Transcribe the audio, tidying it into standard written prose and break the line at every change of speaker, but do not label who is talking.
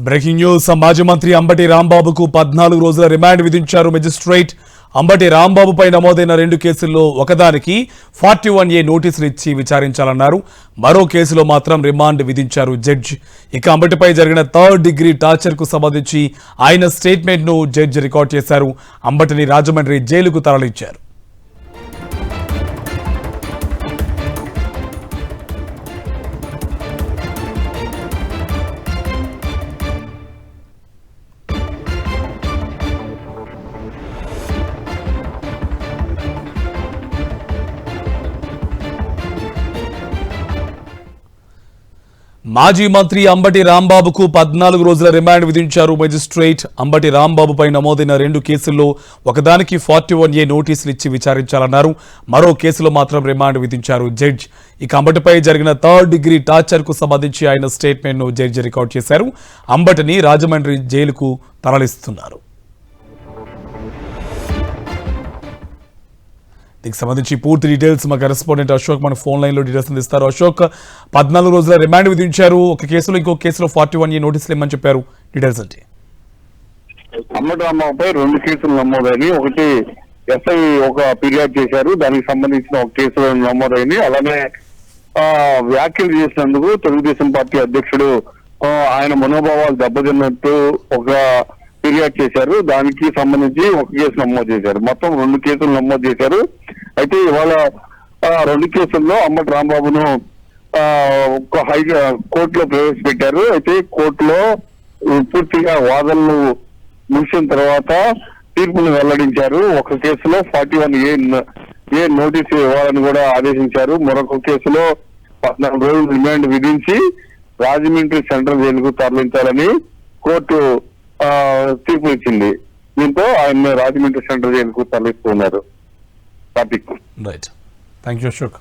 Breaking news. మాజీ మంత్రి అంబటి రాంబాబుకు 14 రోజుల రిమాండ్ విధించారు మెజిస్ట్రేట్. అంబటి రాంబాబుపై నమోదైన 2 కేసుల్లో ఒకదానికి 41A నోటీసులు ఇచ్చి విచారించాలన్నారు. మరో కేసులో మాత్రం రిమాండ్ విధించారు జడ్జి. ఇక అంబటిపై జరిగిన 3rd డిగ్రీ టార్చర్ కు సంబంధించి ఆయన స్టేట్మెంట్ ను జడ్జి రికార్డ్ చేశారు. అంబటిని రాజమండ్రి జైలుకు తరలించారు. మాజీ మంత్రి అంబటి రాంబాబుకు 14 రోజుల రిమాండ్ విధించారు మెజిస్ట్రేట్. అంబటి రాంబాబుపై నమోదైన 2 కేసుల్లో ఒకదానికి 41A నోటీసులు ఇచ్చి విచారించాలన్నారు. మరో కేసులో మాత్రం రిమాండ్ విధించారు జడ్జి. ఇక అంబటిపై జరిగిన 3rd డిగ్రీ టార్చర్ కు సంబంధించి ఆయన స్టేట్మెంట్ ను జడ్జి రికార్డ్ చేశారు. అంబటిని రాజమండ్రి జైలుకు తరలిస్తున్నారు. దీనికి సంబంధించి పూర్తి డీటెయిల్స్ మా కరెస్పాండెంట్ అశోక్ మన ఫోన్ లైన్ లో డీటెయిల్స్ అందిస్తారు. అశోక్, 14 రోజుల రిమాండ్ విధించారు. ఒక కేసులో ఇంకో కేసులో 41A నోటీసులు ఇవ్వమని చెప్పారు. డీటెయిల్స్ అంటే
అంబటి రాంబాబుపై 2 కేసులు నమోదైనవి. ఒకటి ఎస్ఐ ఒక ఫిర్యాదు చేశారు, దానికి సంబంధించిన ఒక కేసులు నమోదైంది. అలానే వ్యాఖ్యలు చేసినందుకు తెలుగుదేశం పార్టీ అధ్యక్షుడు ఆయన మనోభావాలు దెబ్బతిన్నట్టు ఒక ఫిర్యాదు చేశారు. దానికి సంబంధించి ఒక కేసు నమోదు చేశారు. మొత్తం 2 కేసులు నమోదు చేశారు. అయితే ఇవాళ 2 కేసుల్లో అంబటి రాంబాబును కోర్టులో ప్రవేశపెట్టారు. అయితే కోర్టులో పూర్తిగా వాదనలు ముగిసిన తర్వాత తీర్పును వెల్లడించారు. ఒక కేసులో 41A నోటీసు ఇవ్వాలని కూడా ఆదేశించారు. మరొక కేసులో 14 రోజులు రిమాండ్ విధించి రాజమండ్రి సెంట్రల్ జైలుకు తరలించాలని కోర్టు తీర్పు ఇచ్చింది. దీంతో ఆయన రాజమండ్రి సెంట్రల్ జైలుకు తరలిస్తున్నారు.
Right, thank you Ashok.